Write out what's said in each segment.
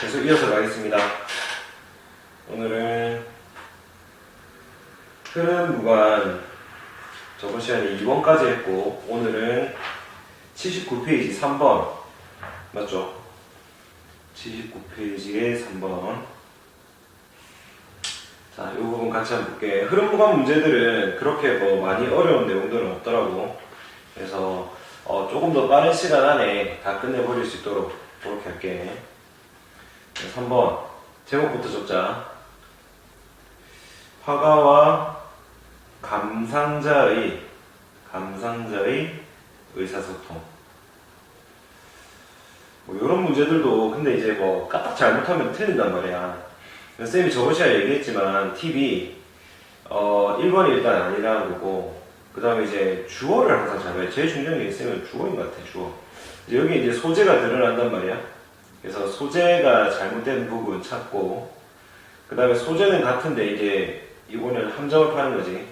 계속 이어서 가겠습니다. 오늘은 흐름 무관 저번 시간에 2번까지 했고 오늘은 79페이지 3번 맞죠? 79페이지의 3번. 자, 이 부분 같이 한번 볼게요. 흐름 무관 문제들은 그렇게 뭐 많이 어려운 내용들은 없더라고. 그래서 조금 더 빠른 시간 안에 다 끝내버릴 수 있도록 그렇게 할게. 3번 제목부터 적자. 화가와 감상자의 의사소통. 뭐 이런 문제들도 근데 이제 뭐 까딱 잘못하면 틀린단 말이야. 쌤이 저번 시간에 얘기했지만 팁이 1번이 일단 아니라는 거고, 그 다음에 이제 주어를 항상 잘 봐요. 제일 중요한 게 쌤은 주어인 것 같아. 주어. 이제 여기 이제 소재가 드러난단 말이야. 그래서 소재가 잘못된 부분 찾고, 그 다음에 소재는 같은데 이제 이거는 함정을 파는 거지.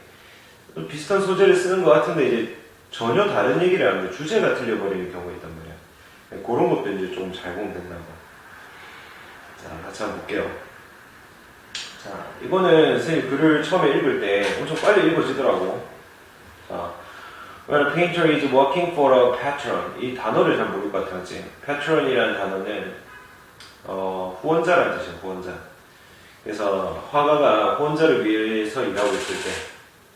비슷한 소재를 쓰는 것 같은데 이제 전혀 다른 얘기를 하는 거야. 주제가 틀려버리는 경우가 있단 말이야. 그런 것도 이제 좀 잘 보면 된다고. 자, 같이 한번 볼게요. 자, 이거는 선생님 글을 처음에 읽을 때 엄청 빨리 읽어지더라고. 자, When a painter is working for a patron, 이 단어를 잘 모를 것 같아, 맞지? patron이라는 단어는 후원자라는 뜻이야, 후원자. 그래서 화가가 후원자를 위해서 일하고 있을 때,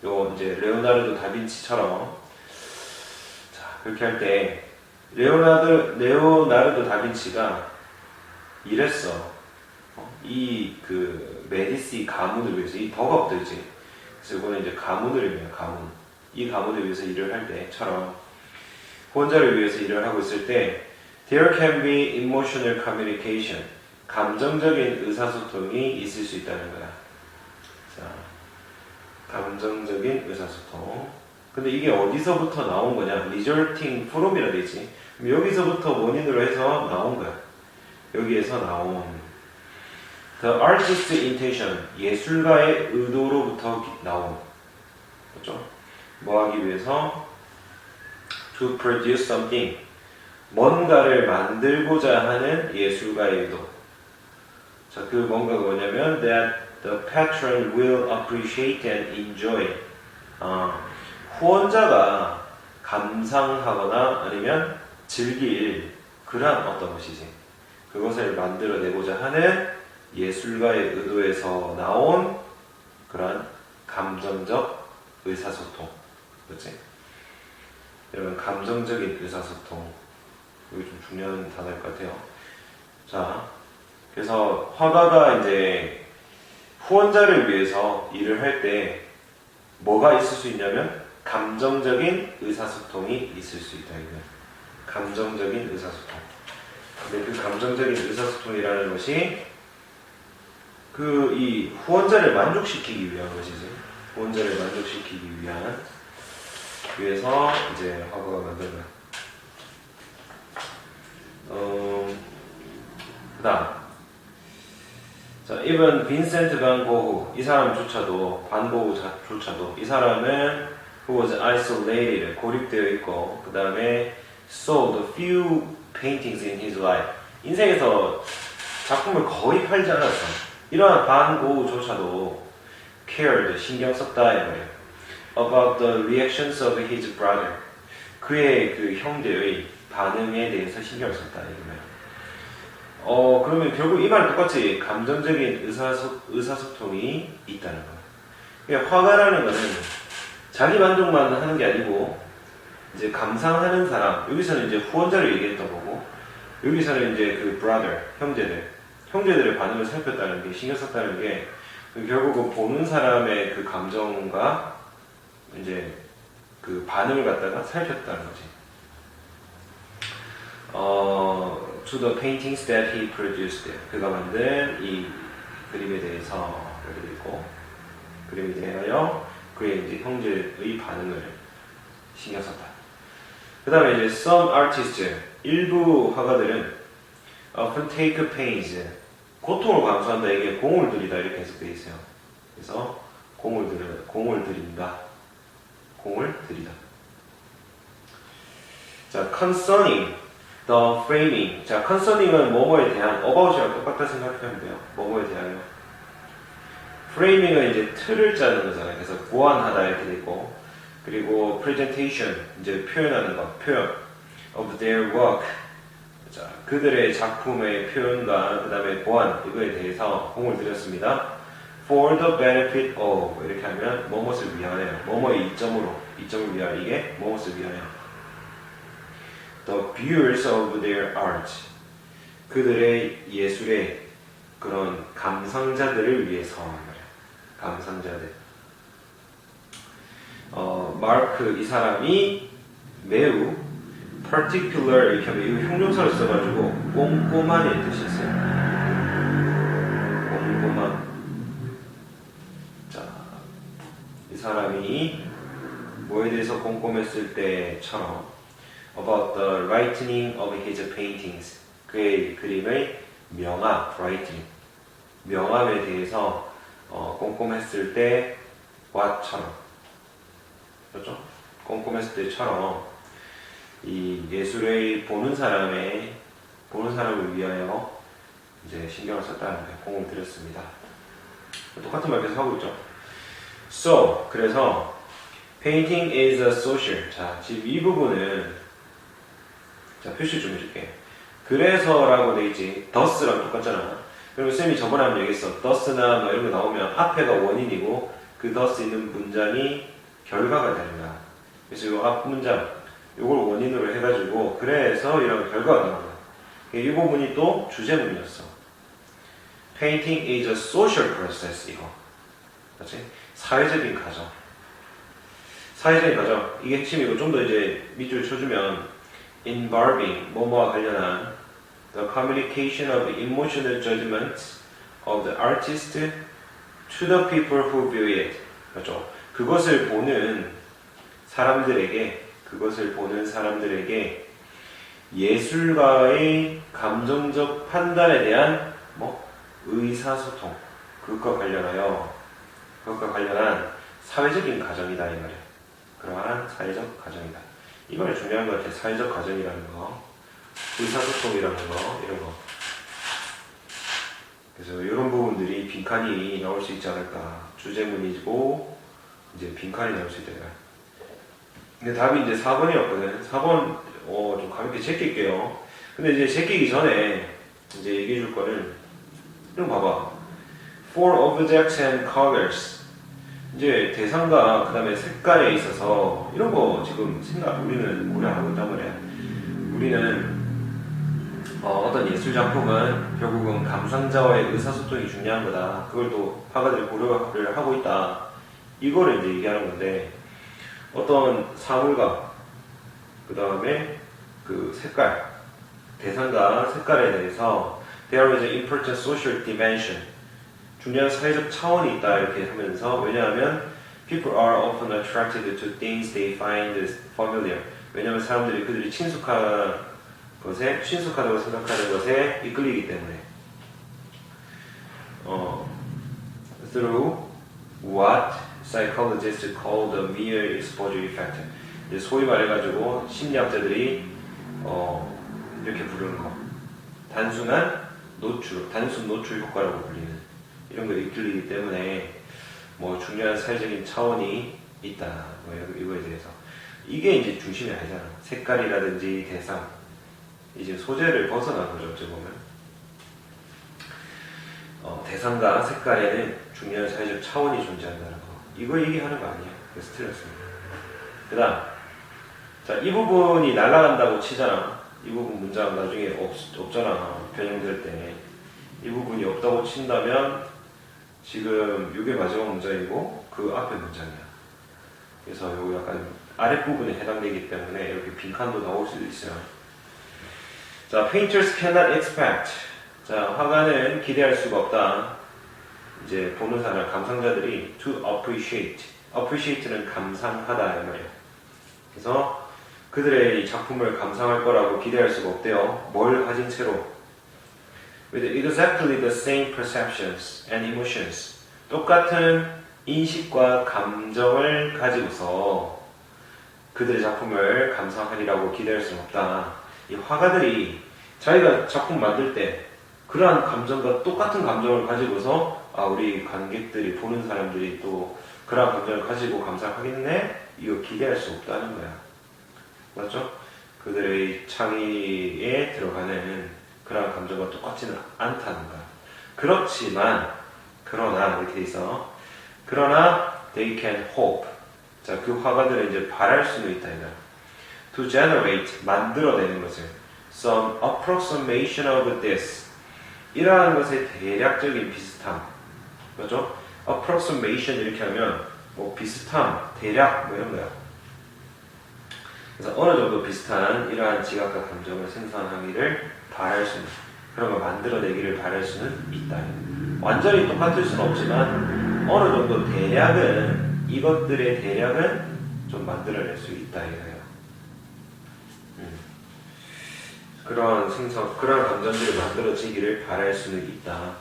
요 이제 레오나르도 다빈치처럼, 자, 그렇게 할 때 레오나르도 다빈치가 이랬어. 이 그 메디시 가문을 위해서, 이 덕업 들지. 그래서 이거는 이제 가문을 의미해요, 가문. 이 가문을 위해서 일을 할 때처럼 후원자를 위해서 일을 하고 있을 때 there can be emotional communication, 감정적인 의사소통이 있을 수 있다는 거야. 자, 감정적인 의사소통. 근데 이게 어디서부터 나온 거냐? resulting from이라 되지. 여기서부터 원인으로 해서 나온 거야. 여기에서 나온 the artist's intention, 예술가의 의도로부터 나온 그렇죠? 뭐 하기 위해서? to produce something, 뭔가를 만들고자 하는 예술가의 의도. 자, 그 뭔가가 뭐냐면 that the patron will appreciate and enjoy. 후원자가 감상하거나 아니면 즐길 그러한 어떤 것이지. 그것을 만들어내고자 하는 예술가의 의도에서 나온 그러한 감정적 의사소통. 그렇지? 여러분, 감정적인 의사소통. 이게 좀 중요한 단어일 것 같아요. 자, 그래서 화가가 이제 후원자를 위해서 일을 할 때 뭐가 있을 수 있냐면 감정적인 의사소통이 있을 수 있다. 이거예요. 감정적인 의사소통. 근데 그 감정적인 의사소통이라는 것이 이 후원자를 만족시키기 위한 것이지. 후원자를 만족시키기 위해서 이제 화가가 만든 거야. 그 다음. 자, 이번 빈센트 반 고흐. 이 사람조차도, 반 고흐조차도, 이 사람은 who was isolated, 고립되어 있고, 그 다음에 sold a few paintings in his life. 인생에서 작품을 거의 팔지 않았어. 이러한 반 고흐조차도 cared, 신경 썼다, 이 말이에요. about the reactions of his brother. 그의 그 형제의 반응에 대해서 신경을 썼다, 이거예요. 그러면 결국 이 말은 똑같이 감정적인 의사소통이 있다는 거예요. 그러니까 화가라는 거는 자기 만족만 하는 게 아니고, 이제 감상하는 사람, 여기서는 이제 후원자를 얘기했던 거고, 여기서는 이제 그 brother, 형제들의 반응을 살폈다는 게, 신경 썼다는 게, 결국은 보는 사람의 그 감정과 이제 그 반응을 갖다가 살폈다는 거지. To the paintings that he produced. 그가 만든 이 그림에 대해서 이렇게 돼 있고, 그림에 대하여 그의 이제 형제의 반응을 신경 썼다. 그 다음에 이제 some artists, 일부 화가들은 often take pains, 고통을 감수한다. 이게 공을 들이다 이렇게 해석되어 있어요. 그래서 공을 들인다. 공을 들이다. 자, concerning, The framing. 자, concerning은 뭐뭐에 대한, about이랑 똑같다 생각하면 돼요. 뭐뭐에 대하여. framing은 이제 틀을 짜는 거잖아요. 그래서 고안하다 이렇게 돼 있고, 그리고 presentation, 이제 표현하는 것, 표현. of their work. 자, 그들의 작품의 표현과 그 다음에 고안, 이거에 대해서 공을 들였습니다. For the benefit of. 이렇게 하면 뭐뭇을 위하여. 뭐뭐의 이점을 위하여. 이게 뭐뭇을 위하여. The viewers of their art. 그들의 예술의 그런 감상자들을 위해서. 감상자들. 마크 이 사람이 매우 particular 이렇게 하면 이거 형용사를 써가지고 꼼꼼한의 뜻이 있어요. 꼼꼼한. 자, 이 사람이 뭐에 대해서 꼼꼼했을 때처럼 about the writing of his paintings. 그의 그림의 명암, writing. 명암에 대해서 꼼꼼했을 때와처럼. 그렇죠? 꼼꼼했을 때처럼 이 예술의 보는 사람을 위하여 이제 신경을 썼다는 데 공을 들였습니다. 똑같은 말 계속 하고 있죠. So, 그래서 painting is a social. 자, 지금 이 부분은 자, 표시 좀 해줄게. 그래서라고 돼 있지. thus랑 똑같잖아. 그리고 쌤이 저번에 한번 얘기했어. thus나 뭐 이런 거 나오면 앞에가 원인이고 그 thus 있는 문장이 결과가 되는 거야. 그래서 이 앞 문장 이걸 원인으로 해가지고 그래서 이런 결과가 나온 거야. 이 부분이 또 주제문이었어. Painting is a social process. 이거 그렇지? 사회적인 과정. 사회적인 과정. 이게 핵심이고 좀 더 이제 밑줄 쳐주면 involving 뭐뭐와 관련한 the communication of emotional judgments of the artist to the people who view it. 그렇죠? 그것을 보는 사람들에게 예술가의 감정적 판단에 대한 의사소통 그것과 관련한 사회적인 과정이다 이 말이야. 그러한 사회적 과정이다. 이 말이 중요한 것 같아. 사회적 과정이라는 거, 의사소통이라는 거, 이런 거. 그래서 이런 부분들이 빈칸이 나올 수 있지 않을까. 주제문이고 이제 빈칸이 나올 수 있다. 근데 답이 이제 4번이었거든. 4번 좀 가볍게 제낄게요. 근데 이제 제끼기 전에 이제 얘기해 줄 거는 이런 거 봐봐. For objects and colors. 이제 대상과 그 다음에 색깔에 있어서 이런 거 지금 우리는 고려하고 있단 말이야. 우리는 어떤 예술 작품은 결국은 감상자와의 의사소통이 중요한 거다. 그걸 또 화가들이 고려를 하고 있다. 이거를 이제 얘기하는 건데 어떤 사물과 그 다음에 그 색깔, 대상과 색깔에 대해서 there is an important social dimension. 중요한 사회적 차원이 있다 이렇게 하면서 왜냐하면 people are often attracted to things they find familiar. 왜냐하면 사람들이 그들이 친숙하다고 생각하는 것에 이끌리기 때문에 through what psychologists call the mere exposure effect. 이제 소위 말해가지고 심리학자들이 이렇게 부르는 거 단순 노출 효과라고 불리는 이런 걸 이끌리기 때문에 중요한 사회적인 차원이 있다. 이거에 대해서 이게 이제 중심이 아니잖아. 색깔이라든지 대상 이제 소재를 벗어난 거죠. 어찌 보면 대상과 색깔에는 중요한 사회적 차원이 존재한다는 거. 이걸 얘기하는 거 아니에요. 그래서 틀렸습니다. 그 다음 자, 이 부분이 날아간다고 치잖아. 이 부분 문장 나중에 없잖아. 변형될 때 이 부분이 없다고 친다면 지금 이게 마지막 문장이고 그 앞에 문장이야. 그래서 요거 약간 아랫부분에 해당되기 때문에 이렇게 빈칸도 나올 수도 있어요. 자, painters cannot expect. 자, 화가는 기대할 수가 없다. 이제 보는 사람, 감상자들이 to appreciate. appreciate는 감상하다 이 말이에요. 그래서 그들의 이 작품을 감상할 거라고 기대할 수가 없대요. 뭘 가진 채로? With exactly the same perceptions and emotions. 똑같은 인식과 감정을 가지고서 그들의 작품을 감상하리라고 기대할 수는 없다. 이 화가들이 자기가 작품 만들 때 그러한 감정과 똑같은 감정을 가지고서 우리 관객들이 보는 사람들이 또 그러한 감정을 가지고 감상하겠네? 이거 기대할 수 없다는 거야. 맞죠? 그들의 창의에 들어가는 그러한 감정과 똑같지는 않다는 거야. 그렇지만 그러나 이렇게 있어. 그러나 they can hope. 자, 그 화가들은 이제 바랄 수는 있다 이거야. To generate 만들어내는 것을 some approximation of this 이러한 것의 대략적인 비슷함. 그렇죠? approximation 이렇게 하면 뭐 비슷함, 대략 뭐 이런 거야. 그래서 어느 정도 비슷한 이러한 지각과 감정을 생산하기를 바랄 수는 그런 걸 만들어내기를 바랄 수는 있다. 완전히 똑같을 수는 없지만 어느 정도 대략은 이것들의 대략은 좀 만들어낼 수 있다 이거예요. 그런 감정들이 만들어지기를 바랄 수는 있다.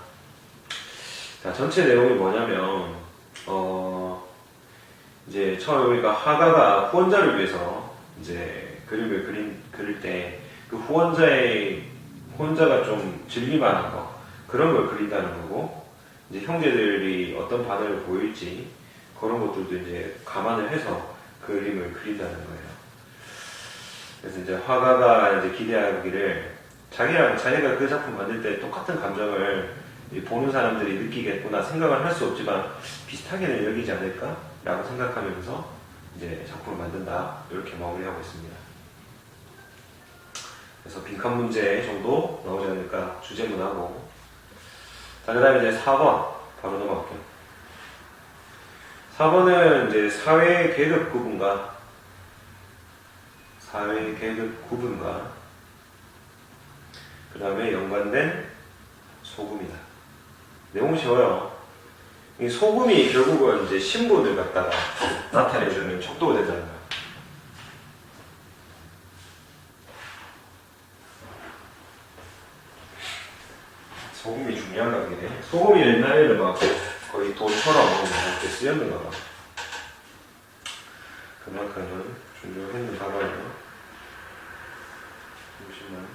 자, 전체 내용이 뭐냐면 이제 처음에 우리가 화가가 후원자를 위해서 이제 그림을 그릴 때 그 후원자가 좀 즐길만한 거 그런 걸 그린다는 거고 이제 형제들이 어떤 반응을 보일지 그런 것들도 이제 감안을 해서 그림을 그린다는 거예요. 그래서 이제 화가가 이제 기대하기를 자기가 그 작품 만들 때 똑같은 감정을 보는 사람들이 느끼겠구나 생각을 할 수 없지만 비슷하게는 여기지 않을까라고 생각하면서 이제 작품을 만든다 이렇게 마무리하고 있습니다. 그래서 빈칸 문제 정도 나오지 않을까 주제문하고 자 그다음에 이제 4번 바로 넘어갈게요. 4번은 이제 사회 계급 구분과 그 다음에 연관된 소금이다. 내용 쉬워요. 이 소금이 결국은 이제 신분을 갖다가 나타내주는 척도가 되잖아요. 소금이 중요한 관계네. 소금이 옛날에는 막 거의 돈처럼 이렇게 쓰였는가 봐. 그만큼은 중요했는 단어예요. 잠시만.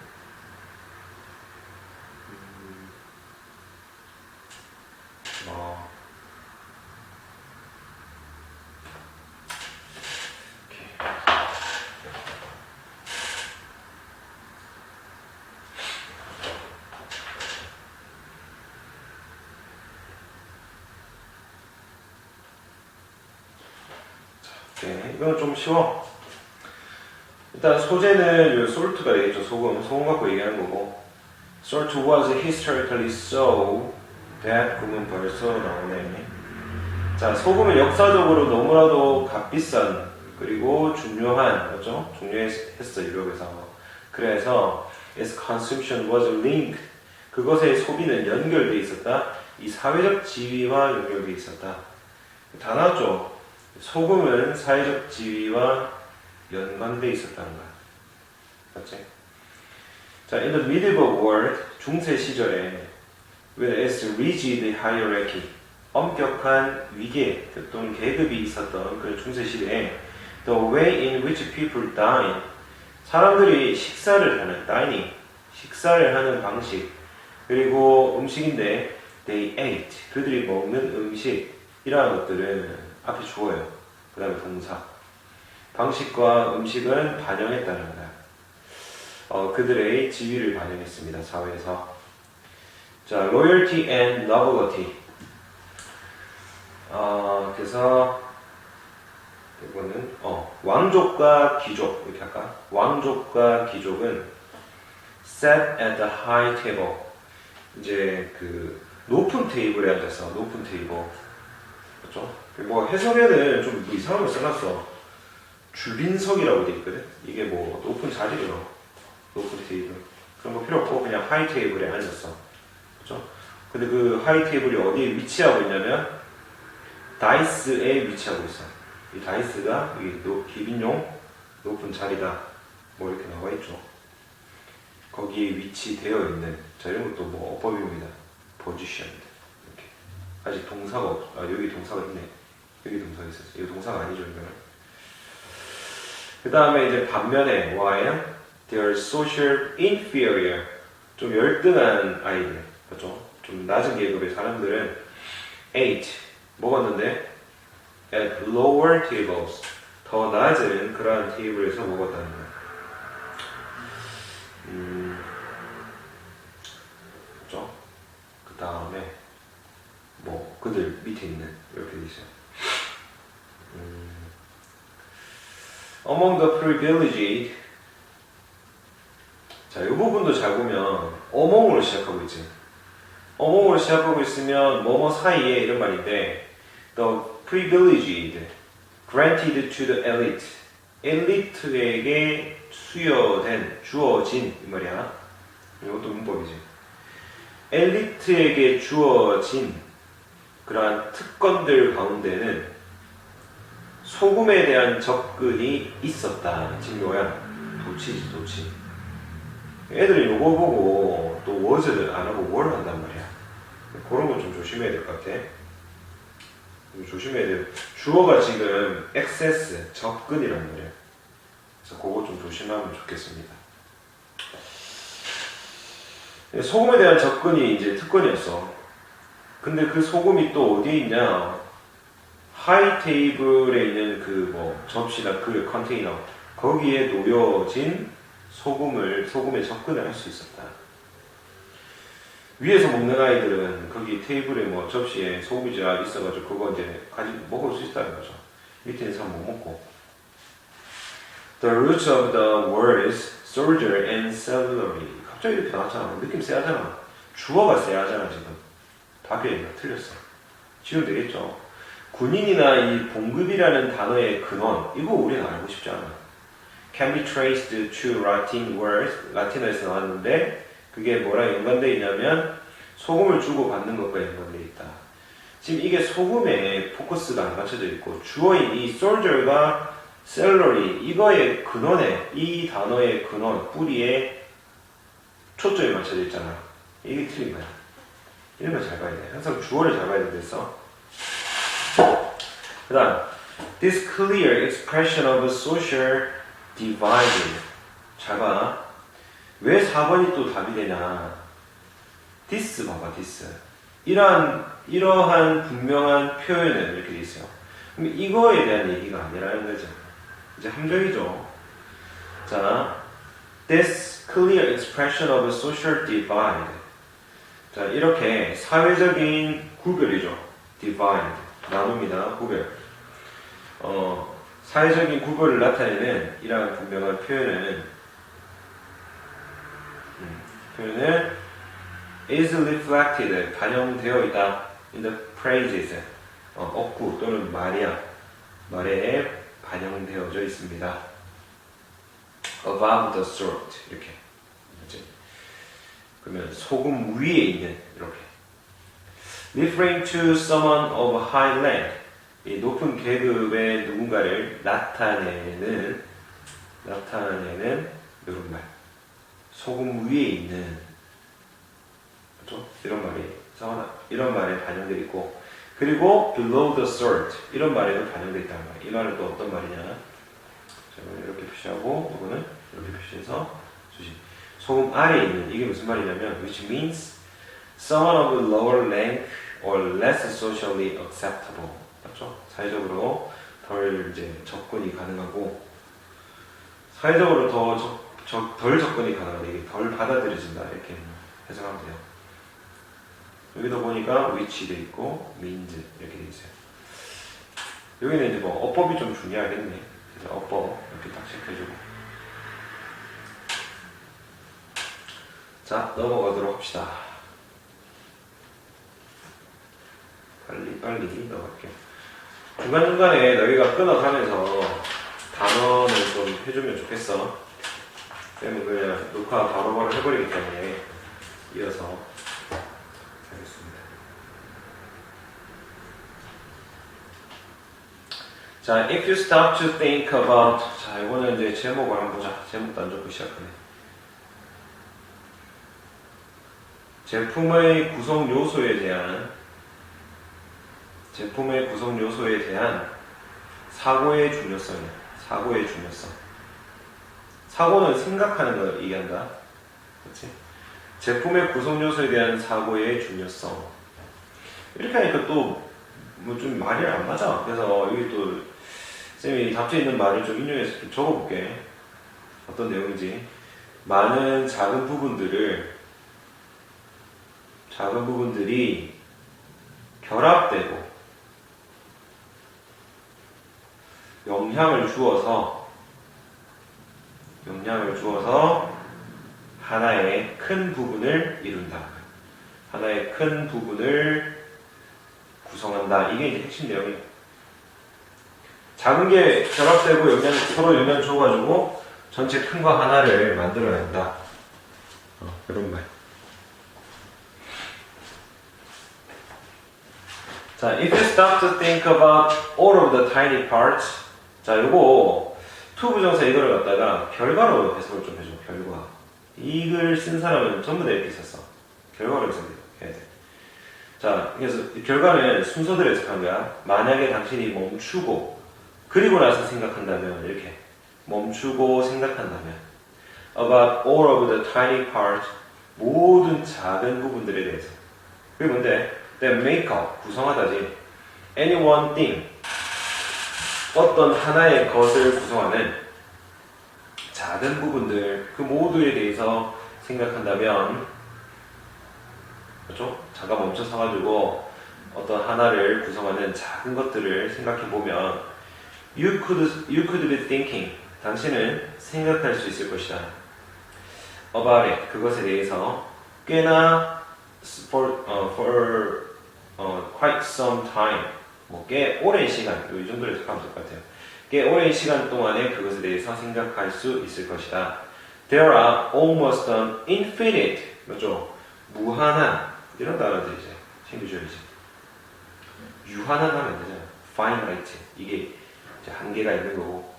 이건 좀 쉬워. 일단 소재는 salt가 되겠죠. 소금 갖고 얘기하는 거고. Salt was historically so that 금은 벌써 나오네. 자, 소금은 역사적으로 너무나도 값비싼 그리고 중요한 거죠. 중요했어 유럽에서. 그래서 its consumption was linked. 그것의 소비는 연결돼 있었다. 이 사회적 지위와 연결돼 있었다. 다 나왔죠. 소금은 사회적 지위와 연관돼 있었다는 거야. 맞지? 자, in the medieval world, 중세 시절에 with its rigid hierarchy, 엄격한 위계 또는 계급이 있었던 그 중세 시대에 the way in which people dine, 사람들이 식사를 하는 방식, 그리고 음식인데 they ate, 그들이 먹는 음식, 이러한 것들은 앞에 주어요. 그 다음에 동사. 방식과 음식은 반영했다는 거다. 그들의 지위를 반영했습니다. 사회에서. 자, loyalty and nobility. 그래서 이거는 왕족과 귀족 이렇게 할까? 왕족과 귀족은 sat at the high table. 이제 그 높은 테이블에 앉았어. 높은 테이블. 그렇죠? 뭐 해석에는 좀 이상한 거 써놨어. 줄빈석이라고 돼 있거든. 이게 뭐 높은 자리래요. 높은 테이블. 그런 거 필요 없고 그냥 하이 테이블에 앉았어. 그렇죠? 근데 그 하이 테이블이 어디에 위치하고 있냐면 다이스에 위치하고 있어. 이 다이스가 이 기빈용 높은 자리다. 뭐 이렇게 나와 있죠. 거기에 위치되어 있는. 자, 이런 것도 뭐 어법입니다. position. 이렇게. 아직 동사가 여기 동사가 있네. 여기 동사가 있었어. 이거 동사가 아니죠, 이거는. 그 다음에 이제 반면에 while they are social inferior. 좀 열등한 아이들, 그렇죠? 좀 낮은 계급의 사람들은 ate, 먹었는데 at lower tables, 더 낮은 그러한 테이블에서 먹었다는 거예요. 그렇죠? 그 다음에 뭐 그들 밑에 있는 이렇게 돼 있어요. Among the privileged. 자, 이 부분도 잘 보면 among으로 시작하고 있지. among으로 시작하고 있으면 뭐뭐 사이에 이런 말인데 the privileged granted to the elite. 엘리트에게 수여된, 주어진 이 말이야. 이것도 문법이지. 엘리트에게 주어진 그러한 특권들 가운데는 소금에 대한 접근이 있었다. 지금 이거야. 도치지, 도치. 애들이 요거 보고 또 was를 안 하고 were 한단 말이야. 그런 건 좀 조심해야 될 것 같아. 조심해야 돼요. 주어가 지금 access, 접근이란 말이야. 그래서 그거 좀 조심하면 좋겠습니다. 소금에 대한 접근이 이제 특권이었어. 근데 그 소금이 또 어디에 있냐? 하이 테이블에 있는 그 뭐 접시나 그 컨테이너 거기에 놓여진 소금에 접근을 할 수 있었다. 위에서 먹는 아이들은 거기 테이블에 뭐 접시에 소금이 잘 있어가지고 그거 이제 가지고 먹을 수 있다는 거죠. 밑에 있는 사람 못 먹고. The roots of the words soldier and celery. 갑자기 이렇게 나왔잖아. 느낌 세하잖아. 주어가 세하잖아 지금. 답이 틀렸어. 지우면 되겠죠. 군인이나 이 봉급이라는 단어의 근원, 이거 우리는 알고 싶지 않아. Can be traced to Latin words. 라틴어에서 나왔는데 그게 뭐랑 연관되어 있냐면 소금을 주고 받는 것과 연관되어 있다. 지금 이게 소금에 포커스가 안 맞춰져 있고 주어인 이 soldier가 salary 이거의 근원에 이 단어의 근원, 뿌리에 초점이 맞춰져 있잖아. 이게 틀린 거야. 이런 걸 잘 봐야 돼. 항상 주어를 잘 봐야 된댔어. 그 다음 This clear expression of social divide. 잘 봐. 왜 4번이 또 답이 되냐? this 봐봐, this. 이러한 분명한 표현은 이렇게 돼 있어요. 그럼 이거에 대한 얘기가 아니라는 거죠. 이제 함정이죠. 자, this clear expression of social divide. 자, 이렇게 사회적인 구별이죠. divide. 나눕니다. 구별. 사회적인 구별을 나타내는 이러한 분명한 표현은 is reflected, 반영되어 있다 in the phrases, 어구 또는 말에 반영되어져 있습니다. above the sort, 이렇게. 그러면 소금 위에 있는, 이렇게. referring to someone of high rank, 이 높은 계급의 누군가를 나타내는 이런 말. 소금 위에 있는, 그렇죠? 이런 말에 반영되어 있고, 그리고 below the sort, 이런 말에도 반영되어 있다는 말이에요. 이 말은 또 어떤 말이냐? 자, 이렇게 표시하고, 이거는 이렇게 표시해서 주시. 소금 아래에 있는, 이게 무슨 말이냐면, which means someone of lower rank or less socially acceptable. 그렇죠? 사회적으로 덜 이제 접근이 가능하고, 사회적으로 덜 접근이 가능하다. 이게 덜 받아들여진다. 이렇게 해석하면 돼요. 여기도 보니까 which 돼 있고 means 이렇게 돼 있어요. 여기는 이제 뭐 어법이 좀 중요하겠네. 그래서 어법 이렇게 딱 체크해주고. 자, 넘어가도록 합시다. 빨리 넘어갈게요. 중간중간에 너희가 끊어가면서 단어를 좀 해주면 좋겠어. 그러면 그냥 녹화 바로바로 해버리기 때문에 이어서 하겠습니다. 자, if you stop to think about, 자, 이거는 이제 제목을 한번 보자. 제목도 안 좋고 시작하네. 제품의 구성 요소에 대한 사고의 중요성이야. 사고의 중요성. 사고는 생각하는 걸 얘기한다. 그렇지? 제품의 구성 요소에 대한 사고의 중요성. 이렇게 하니까 또 뭐 좀 말이 안 맞아. 그래서 여기 또 쌤이 답지에 있는 말을 좀 인용해서 좀 적어볼게. 어떤 내용인지. 많은 작은 부분들이 결합되고 영향을 주어서 하나의 큰 부분을 이룬다. 하나의 큰 부분을 구성한다. 이게 이제 핵심 내용이에요. 작은 게 결합되고 서로 영향을 줘가지고 전체 큰 거 하나를 만들어낸다. 이런 말. 자, if you stop to think about all of the tiny parts. 자, 요거 to 부정사 이거를 갖다가 결과로 해석을 좀 해줘. 결과. 이 글 쓴 사람은 전부 다 이렇게 썼어. 결과로 해석해야 돼. 자, 그래서 결과는 순서대로 해석한 거야. 만약에 당신이 멈추고 그리고 나서 생각한다면 이렇게 멈추고 생각한다면 about all of the tiny parts 모든 작은 부분들에 대해서 그게 뭔데? that make up 구성하다지 any one thing 어떤 하나의 것을 구성하는 작은 부분들 그 모두에 대해서 생각한다면 그렇죠? 잠깐 멈춰서 가지고 어떤 하나를 구성하는 작은 것들을 생각해 보면 you could be thinking 당신은 생각할 수 있을 것이다. about it 그것에 대해서 꽤나 for quite some time 꽤 오랜 시간 이 정도로 해석하면 될 것 같아요. 꽤 오랜 시간 동안에 그것에 대해서 생각할 수 있을 것이다. There are almost an infinite 그렇죠? 무한한 이런 단어들 이제 챙겨줘야지. 유한한 하면 안 되잖아. finite 이게 이제 한계가 있는 거고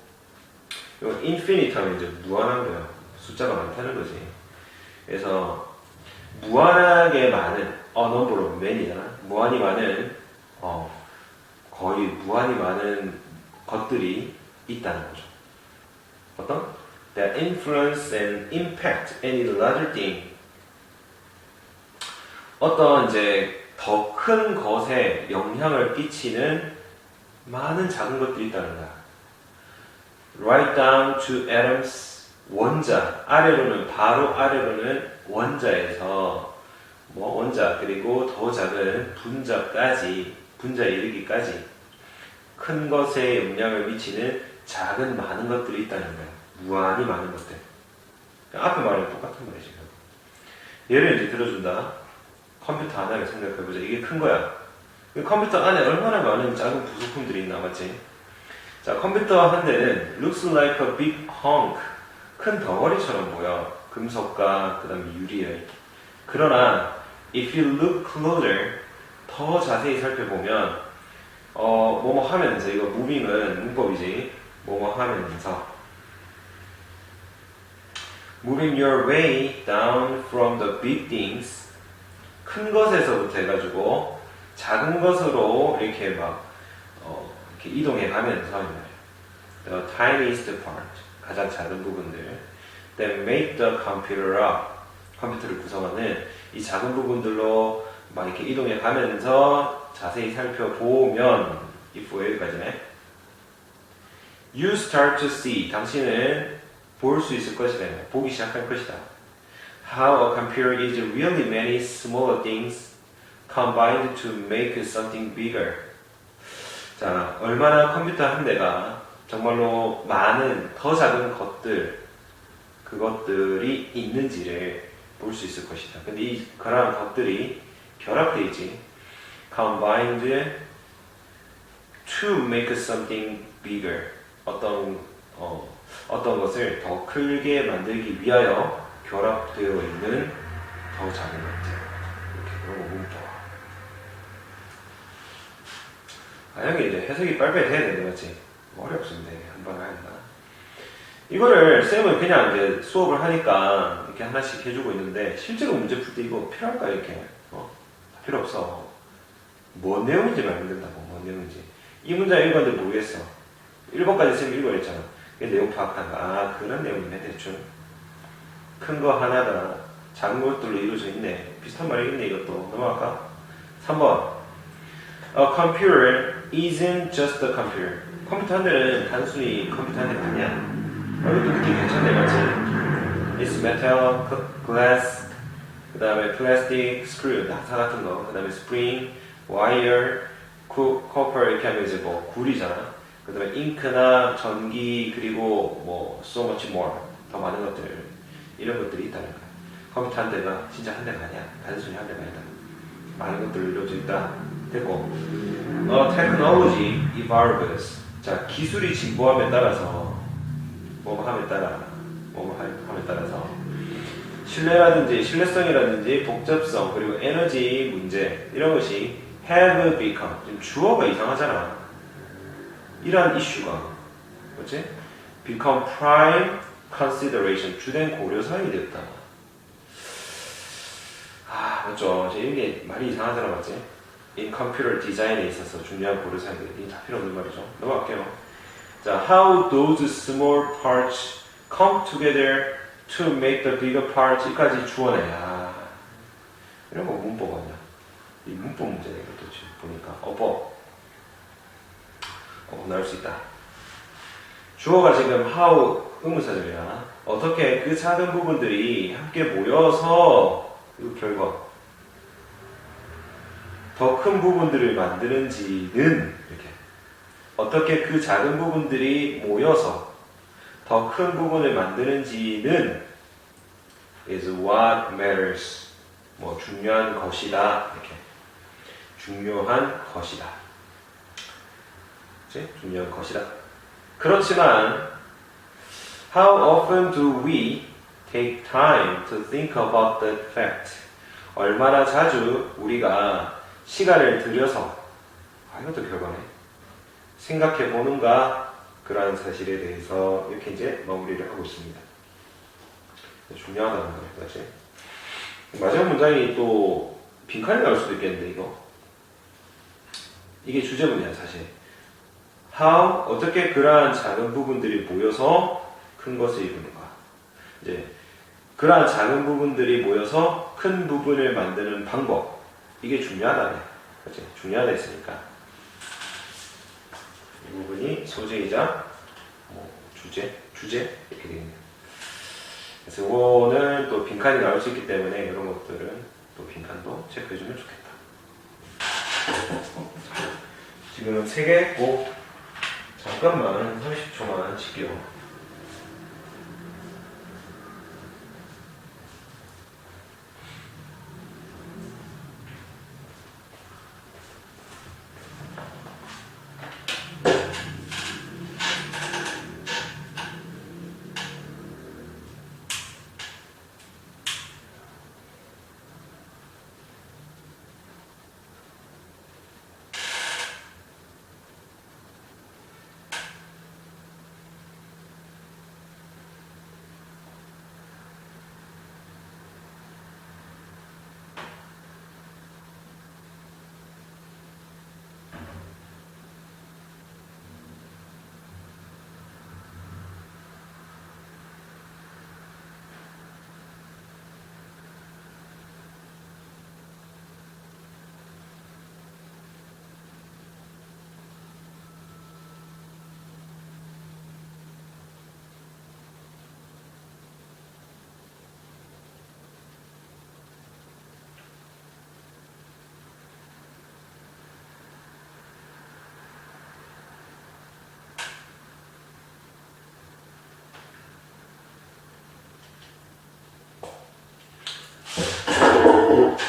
이거 infinite 하면 이제 무한한 거야. 숫자가 많다는 거지. 그래서 무한하게 많은 number of man이잖아. 무한히 많은 거의 무한히 많은 것들이 있다는 거죠. 어떤? That influence and impact any larger thing. 어떤 이제 더 큰 것에 영향을 끼치는 많은 작은 것들이 있다는 거야. Right down to atoms. 원자. 바로 아래로는 원자에서 원자 그리고 더 작은 분자에 이르기까지 큰 것에 영향을 미치는 작은 많은 것들이 있다는 거야. 무한히 많은 것들. 앞에 말은 똑같은 거야 지금. 예를 이제 들어준다. 컴퓨터 하나를 생각해보자. 이게 큰 거야. 컴퓨터 안에 얼마나 많은 작은 부속품들이 있나 맞지? 자, 컴퓨터 한 대는 looks like a big hunk. 큰 덩어리처럼 보여. 금속과 그 다음에 유리에. 그러나 if you look closer 더 자세히 살펴보면 뭐뭐 하면서 이거 moving은 문법이지. 뭐뭐 하면서 moving your way down from the big things 큰 것에서부터 해가지고 작은 것으로 이렇게 이렇게 이동해 가면서 the tiniest part 가장 작은 부분들 that make the computer up 컴퓨터를 구성하는 이 작은 부분들로 막 이렇게 이동해 가면서 자세히 살펴보면 if 여기까지네. You start to see 당신은 볼 수 있을 것이다. 보기 시작할 것이다. How a computer is really many smaller things combined to make something bigger. 자, 얼마나 컴퓨터 한 대가 정말로 많은 더 작은 그것들이 있는지를 볼 수 있을 것이다. 근데 이 그러한 것들이 결합되어 있지. Combined to make something bigger. 어떤 것을 더 크게 만들기 위하여 결합되어 있는 더 작은 것들. 이렇게 그런 거 보면 좋아. 만약에 이제 해석이 빨리빨리 돼야 되는 거지. 어렵습니다. 한번 해야 된다. 이거를 쌤은 그냥 이제 수업을 하니까 이렇게 하나씩 해주고 있는데 실제로 문제 풀 때 이거 필요할까 이렇게? 필요 없어. 뭔 내용인지 말면 된다고. 뭔 내용인지. 이 문장 읽었는데 모르겠어. 1번까지 쌤이 읽어야 했잖아. 내용 파악한다. 아, 그런 내용이네, 대충. 큰 거 하나가 작은 것들로 이루어져 있네. 비슷한 말이겠네, 이것도. 넘어갈까? 3번. A computer isn't just a computer. 컴퓨터 한 대는 단순히 컴퓨터 한 대가 아니야. 이것도 느낌 괜찮네, 맞지? It's metal, glass, 그 다음에 plastic, screw, 나사 같은 거, 그 다음에 spring, wire, copper 이렇게 하면 이제 뭐 굴이잖아. 그 다음에 잉크나 전기, 그리고 뭐 so much more, 더 많은 것들, 이런 것들이 있다는 거야. 컴퓨터 한 대가 진짜 한 대가 아니야. 단순히 한 대가 아니다. 많은 것들로 이루어져 있다. 됐고, technology evolves. 자, 기술이 진보함에 따라서, 뭐함에 따라서, 신뢰성이라든지 복잡성, 그리고 에너지 문제, 이런 것이 have become. 지금 주어가 이상하잖아. 이러한 이슈가, 그렇지? become prime consideration. 주된 고려사항이 되었다. 아, 맞죠. 이게 말이 이상하잖아, 맞지? 이 컴퓨터 디자인에 있어서 중요한 고려사항들이 다 필요 없는 말이죠. 넘어갈게요. 자, how those small parts come together to make the bigger parts. 이까지 주어네. 아, 이런 거 문법 아니야. 이 문법 문제네, 이것도 지금 보니까. 어법 나올 수 있다. 주어가 지금 how 의문사절이야. 어떻게 그 작은 부분들이 함께 모여서 그 결과 더 큰 부분들을 만드는지는, 이렇게 어떻게 그 작은 부분들이 모여서 더 큰 부분을 만드는지는 is what matters. 뭐 중요한 것이다. 이렇게 중요한 것이다. 그치? 중요한 것이다. 그렇지만 how often do we take time to think about that fact? 얼마나 자주 우리가 시간을 들여서, 이것도 결과네, 생각해 보는가, 그러한 사실에 대해서 이렇게 이제 마무리를 하고 있습니다. 중요하다는 거예요, 그렇지? 마지막 문장이 또 빈칸이 나올 수도 있겠는데, 이게 주제문이야, 사실. how, 어떻게 그러한 작은 부분들이 모여서 큰 것을 이루는가. 이제 그러한 작은 부분들이 모여서 큰 부분을 만드는 방법, 이게 중요하다네. 그렇지? 중요하다 했으니까. 이 부분이 소재이자 주제 이렇게 되겠네요. 그래서 이거는 또 빈칸이 나올 수 있기 때문에 이런 것들은 또 빈칸도 체크해주면 좋겠다. 지금 3개 했고, 잠깐만 30초만 쉴게요.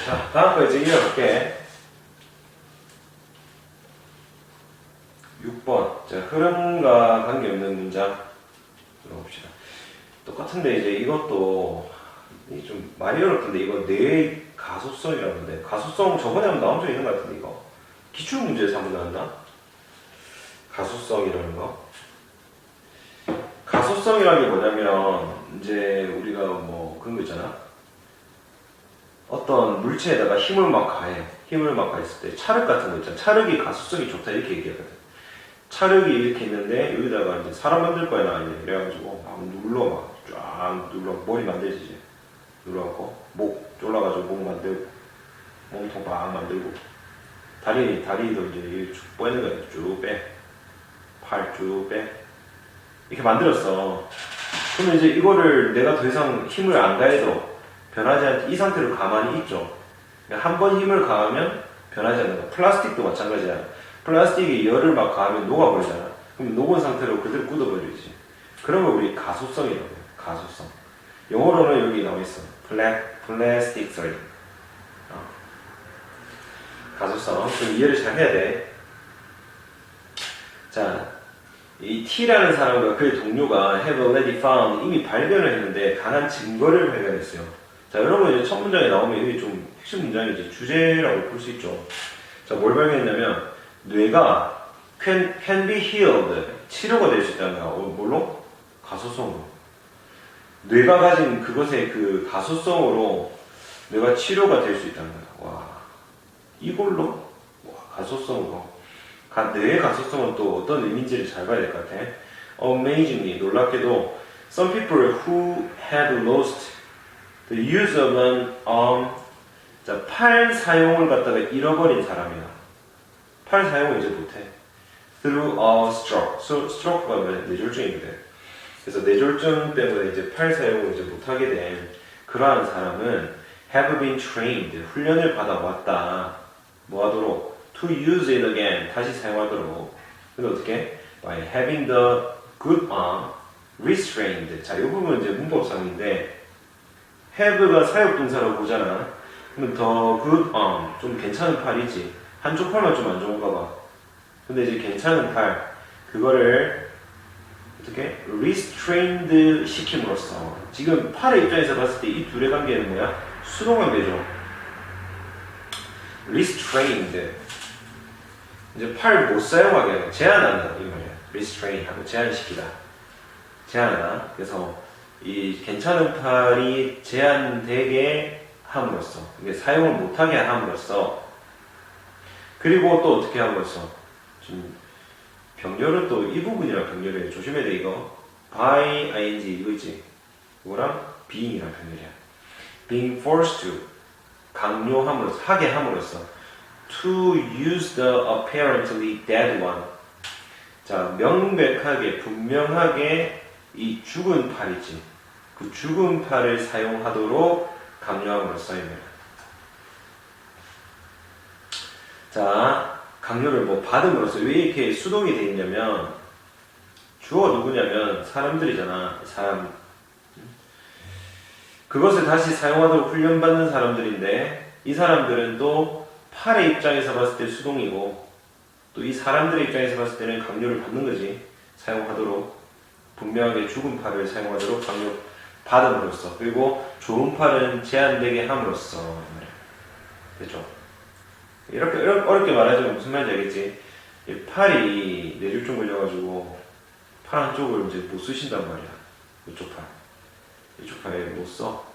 자, 다음 거 이제 이어갈게. 6번. 자, 흐름과 관계없는 문장 들어봅시다. 똑같은데 이제 이것도 좀 많이 어렵던데, 이거 뇌의 가소성이라는데, 가소성 저번에 한번 나온 적 있는 것 같은데, 이거 기출문제에서 한번 나왔나? 가소성이라는 거. 가소성이라는 게 뭐냐면, 이제 우리가 뭐 그런 거 있잖아. 어떤 물체에다가 힘을 막 가해. 힘을 막 가했을 때 찰흙 같은 거 있잖아. 찰흙이 가소성이 좋다 이렇게 얘기하거든. 차력이 이렇게 있는데 여기다가 이제 사람 만들 거야 나 이제 이래가지고 막 눌러 막 쫙 눌러 머리 만들지 이제 눌러갖고 목 졸라가지고 목 만들고 몸통 막 만들고 다리도 이제 쭉 빼는 거야 쭉 빼 팔 쭉 빼 이렇게 만들었어. 그러면 이제 이거를 내가 더 이상 힘을 안 가해도 변하지 않게 이 상태로 가만히 있죠. 그러니까 한 번 힘을 가하면 변하지 않는 거. 플라스틱도 마찬가지야. 플라스틱에 열을 막 가하면 녹아버리잖아. 그럼 녹은 상태로 그대로 굳어버리지. 그런 걸 우리 가소성이라고 해요. 가소성. 영어로는 여기 나와 있어. 플라스틱 소리. 가소성. 좀 이해를 잘 해야 돼. 자, 이 T라는 사람과 그의 동료가 have already found 이미 발견을 했는데 강한 증거를 발견했어요. 자, 여러분 이제 첫 문장에 나오면 이게 좀 핵심 문장이지 주제라고 볼 수 있죠. 자, 뭘 발견했냐면 뇌가 can be healed 치료가 될 수 있다는 거야. 뭘로? 가소성으로. 뇌가 가진 그것의 그 가소성으로 뇌가 치료가 될 수 있다는 거야. 와, 이걸로 가소성으로. 뇌의 가소성은 또 어떤 의미인지를 잘 봐야 될 것 같아. Amazingly, 놀랍게도 some people who had lost the use of an arm, 자, 팔 사용을 갖다가 잃어버린 사람이야. 팔 사용을 이제 못해. Through a stroke. stroke가 뇌졸중인데. 그래서 뇌졸중 때문에 이제 팔 사용을 이제 못하게 된 그러한 사람은 have been trained. 훈련을 받아왔다. 뭐 하도록? To use it again. 다시 사용하도록. 근데 어떻게? By having the good arm restrained. 자, 이 부분은 이제 문법상인데 have가 사역동사라고 보잖아. 그러면 the good arm. 좀 괜찮은 팔이지. 한쪽 팔만 좀 안 좋은가 봐. 근데 이제 괜찮은 팔. 그거를 어떻게? restrained 시킴으로써. 지금 팔의 입장에서 봤을 때 이 둘의 관계는 뭐야? 수동관계죠. restrained. 이제 팔 못 사용하게 하는, 제한한다, 이 말이야. restrain 하고 제한시키다. 제한하다. 그래서 이 괜찮은 팔이 제한되게 함으로써, 이게 사용을 못하게 함으로써, 그리고 또 어떻게 함으로써, 지금 병렬은 또 이 부분이랑 병렬이에요. 조심해야 돼, 이거. by, ing, 이거 있지? 이거랑 being이랑 병렬이야. being forced to, 강요함으로써, 하게 함으로써, to use the apparently dead one. 자, 명백하게, 분명하게 이 죽은 팔이지. 그 죽은 팔을 사용하도록 강요함으로써입니다. 자, 강요를 뭐 받음으로써 왜 이렇게 수동이 되어 있냐면 주어가 누구냐면 사람들이잖아. 사람. 그것을 다시 사용하도록 훈련받는 사람들인데 이 사람들은 또 팔의 입장에서 봤을 때 수동이고 또 이 사람들의 입장에서 봤을 때는 강요를 받는 거지. 사용하도록 분명하게 죽은 팔을 사용하도록 강요 받음으로써 그리고 좋은 팔은 제한되게 함으로써 됐죠? 이렇게 어렵게 말하자면 무슨 말인지 알겠지? 이 팔이 뇌졸중 걸려가지고 팔 한쪽을 이제 못 쓰신단 말이야. 이쪽 팔. 이쪽 팔에 못 써.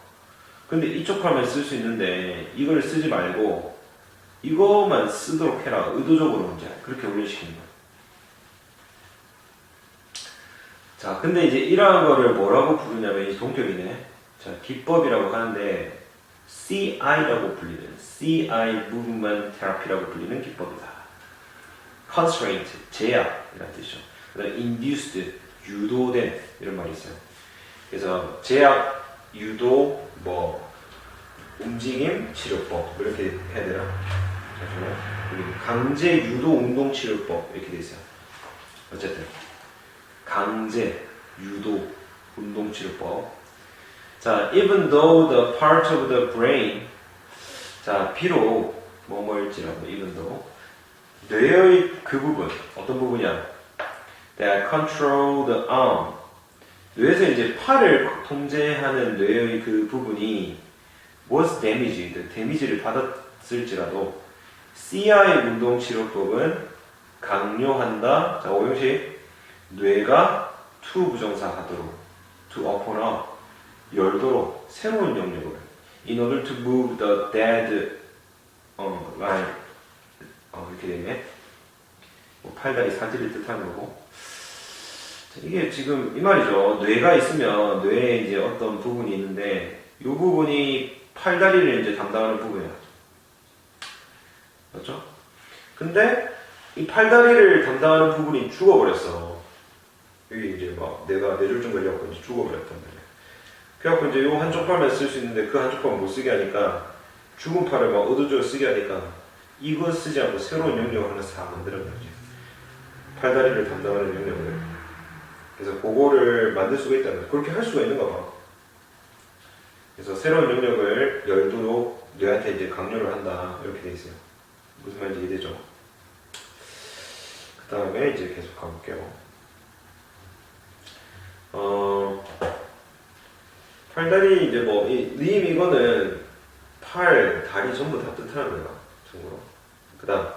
근데 이쪽 팔만 쓸 수 있는데 이걸 쓰지 말고 이거만 쓰도록 해라. 의도적으로 이제 그렇게 훈련시키는 거야. 자, 근데 이제 이러한 거를 뭐라고 부르냐면 이 동격이네. 자, 기법이라고 하는데 CI라고 불리는 CI Movement Therapy라고 불리는 기법이다. Constraint, 제약이라는 뜻이죠. 그다음에 Induced, 유도된 이런 말이 있어요. 그래서 제약, 유도, 뭐 움직임, 치료법 이렇게 해야 되나? 강제 유도 운동 치료법 이렇게 돼 있어요. 어쨌든 강제 유도 운동 치료법. 자, even though the part of the brain, 자, 비록 뭐뭐일지라도 even though 뇌의 그 부분 어떤 부분이야? That control the arm. 뇌에서 이제 팔을 통제하는 뇌의 그 부분이 was damaged, 데미지를 받았을지라도 CI 운동치료법은 강요한다. 자, 오형식 뇌가 to 부정사 하도록 to open up 열도록 새로운 영역을 in order to move the dead line 이렇게 되네. 뭐 팔다리 사지를 뜻하는 거고. 자, 이게 지금 이 말이죠. 뇌가 있으면 뇌에 이제 어떤 부분이 있는데 이 부분이 팔다리를 이제 담당하는 부분이에요. 맞죠? 근데 이 팔다리를 담당하는 부분이 죽어버렸어. 여기 이제 막 내가 뇌졸중 걸려갖고 이제 죽어버렸단 말이야. 그래갖고 이제 요 한쪽 팔만 쓸 수 있는데 그 한쪽 팔만 못 쓰게 하니까 죽은 팔을 막 의도적으로 쓰게 하니까 이거 쓰지 않고 새로운 영역을 하나 싹 만들었는 거지. 팔다리를 담당하는 영역을. 그래서 그거를 만들 수가 있다는 거야. 그렇게 할 수가 있는가 봐. 그래서 새로운 영역을 열도록 뇌한테 이제 강요를 한다. 이렇게 돼 있어요. 무슨 말인지 이해되죠? 그 다음에 이제 계속 가볼게요. 팔다리 이제 뭐, 림 이거는 팔, 다리 전부 다 뜻하는 거야. 참고로. 그 다음,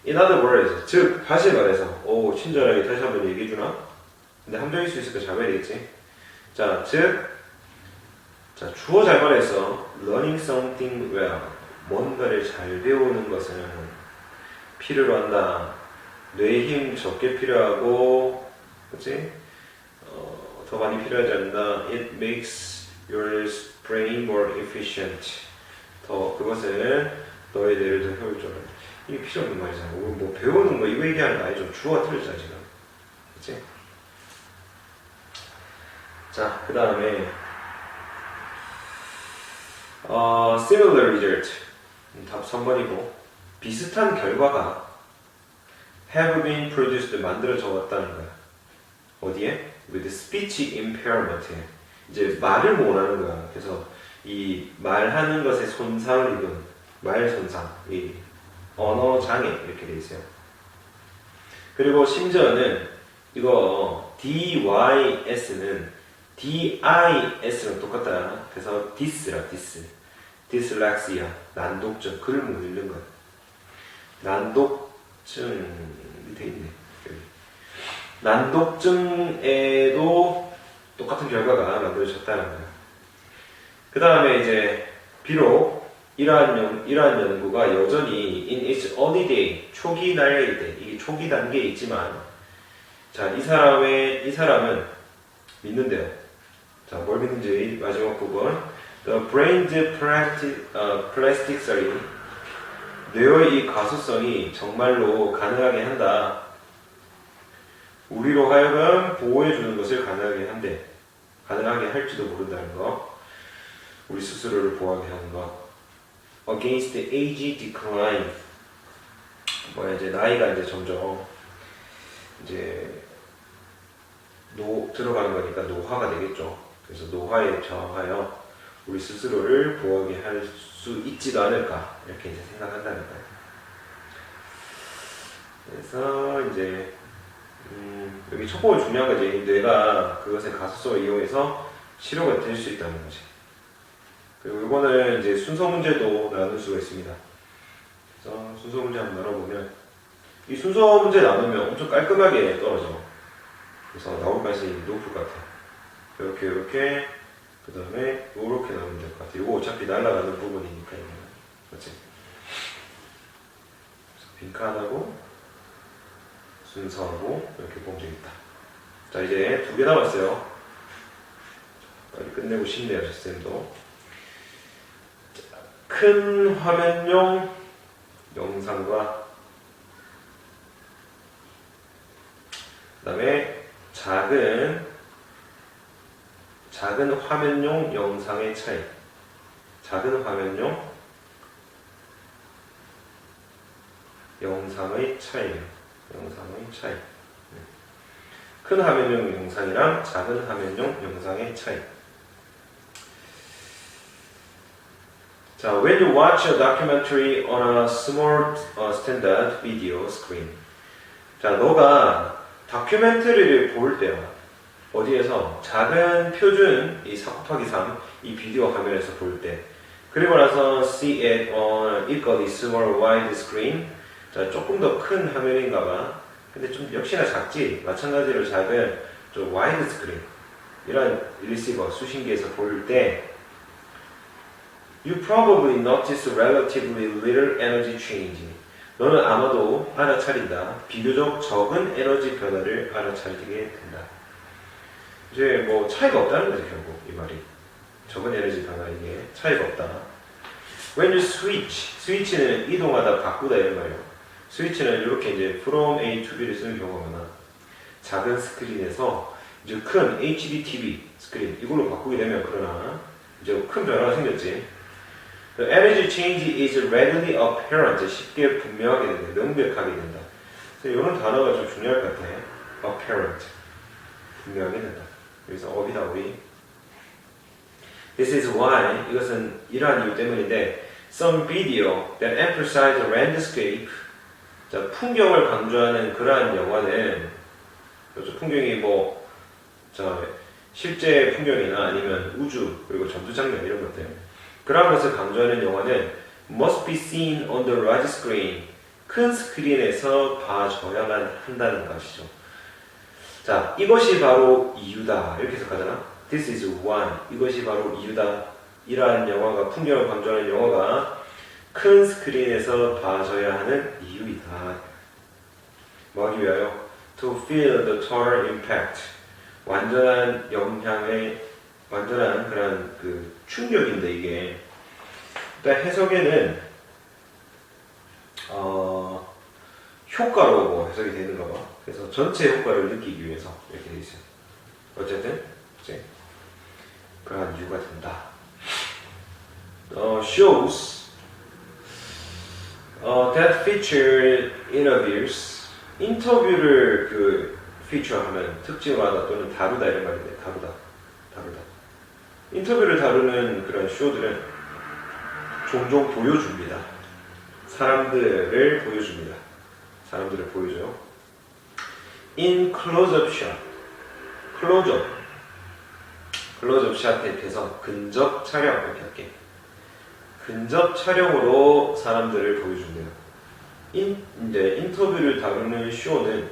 in other words, 즉, 다시 말해서, 친절하게 다시 한번 얘기해주나? 근데 함정일 수 있으니까 잘 말해야겠지. 자, 즉, 자, 주어 잘 말했어. learning something well. 뭔가를 잘 배우는 것은 필요로 한다. 뇌에 힘 적게 필요하고, 그치? 더 많이 필요하지 않는다. It makes your brain more efficient. 그것은 너의 뇌를 더 효율적으로. 이게 필요 없는 말이잖아. 뭐 배우는 거 이거 얘기하는 거 아니죠. 주어가 틀렸잖아 지금. 그치? 자, 그 다음에 similar result. 답 3번이고 비슷한 결과가 have been produced 만들어져 왔다는 거야. 어디에? with speech impairment. 이제 말을 못하는 거야. 그래서 이 말하는 것에 손상을 입은 말 손상, 이 언어 장애 이렇게 돼 있어요. 그리고 심지어는 이거 DYS는 DIS랑 똑같다. 그래서 디스라 디스, 디슬렉시아, 난독증, 글을 못 읽는 거야. 난독증 밑에 있네. 여기. 난독증에도 똑같은 결과가 만들어졌다는 거야. 그 다음에 이제 비록 이러한 연구가 여전히 in its early day, 초기 나이일 때, 이게 초기 단계에 있지만, 자, 이 사람은 믿는데요. 자, 뭘 믿는지 마지막 부분. The brain's plasticity, 뇌의 이 가소성이 정말로 가능하게 한다. 우리로 하여금 보호해주는 것을 가능하게 할지도 모른다는 거. 우리 스스로를 보호하게 하는 것. Against the age decline. 이제 나이가 이제 점점 이제 들어가는 거니까 노화가 되겠죠. 그래서 노화에 저항하여 우리 스스로를 보호하게 할 수 있지도 않을까 이렇게 이제 생각한다는 거예요. 그래서 이제 여기 첫 번째 중요한 거지. 뇌가 그것의 가소성을 이용해서 치료가 될 수 있다는 거지. 그리고 이거는 이제 순서 문제도 나눌 수가 있습니다. 그래서 순서 문제 한번 나눠보면 이 순서 문제 나누면 엄청 깔끔하게 떨어져. 그래서 나올 가능성이 높을 것 같아요. 이렇게 그 다음에 이렇게 나오면 될 것 같아요. 이거 어차피 날아가는 부분이니까 그렇지? 빈칸하고 순서하고 이렇게 보면 되겠다. 자, 이제 2개 남았어요. 빨리 끝내고 싶네요, 쌤도. 큰 화면용 영상과 그 다음에 작은 화면용 영상의 차이. 작은 화면용 영상의 차이. 큰 화면용 영상이랑 작은 화면용 영상의 차이. 자, when you watch a documentary on a small standard video screen. 자, 너가 다큐멘터리를 볼 때야. 어디에서? 작은 표준 이 4x3 이 비디오 화면에서 볼 때. 그리고 나서 see it on equally small wide screen. 자, 조금 더 큰 화면인가 봐. 근데 좀 역시나 작지. 마찬가지로 작은 좀 와이드 스크린. 이런 리시버 수신기에서 볼 때 You probably notice relatively little energy change. 너는 아마도 알아차린다. 비교적 적은 에너지 변화를 알아차리게 된다. 이제 뭐 차이가 없다는 거지 결국 이 말이. 적은 에너지 변화 이게 차이가 없다. When you switch, 스위치는 이동하다 바꾸다 이런 말이에요. 스위치는 이렇게 이제 from A to B를 쓰는 경우가 많아. 작은 스크린에서 이제 큰 HD TV 스크린 이걸로 바꾸게 되면 그러나 이제 큰 변화가 생겼지. The energy change is readily apparent. 쉽게 분명하게 된다. 명백하게 된다. 그래서 이런 단어가 좀 중요할 것 같아. apparent. 분명하게 된다. 그래서 up이다 우리. This is why 이것은 이러한 이유 때문인데 some video that emphasize the landscape 자, 풍경을 강조하는 그러한 영화는 그렇죠. 풍경이 뭐 자, 실제 풍경이나 아니면 우주 그리고 전투 장면 이런 것들 그런 것을 강조하는 영화는 must be seen on the large screen 큰 스크린에서 봐줘야만 한다는 것이죠. 자, 이것이 바로 이유다 이렇게 해석하잖아. This is why 이것이 바로 이유다. 이러한 영화가 풍경을 강조하는 영화가 큰 스크린에서 봐줘야 하는 이유이다. 뭐하기 위하여? To feel the total impact 완전한 영향의 완전한 그런 그 충격인데 이게 일단 해석에는 효과로 뭐 해석이 되는가 봐. 그래서 전체 효과를 느끼기 위해서 이렇게 돼 있어요. 어쨌든 이제 그러한 이유가 된다. Shows that feature interviews 인터뷰를 그 feature하면 특징화하다 또는 다루다 이런 말인데 다루다. 인터뷰를 다루는 그런 쇼들은 종종 보여줍니다. 사람들을 보여줍니다. 사람들을 보여줘요. In close-up shot. 클로즈업 샷에 비해서 근접 촬영 이렇게 할게. 근접 촬영으로 사람들을 보여준대요. 이제 인터뷰를 다루는 쇼는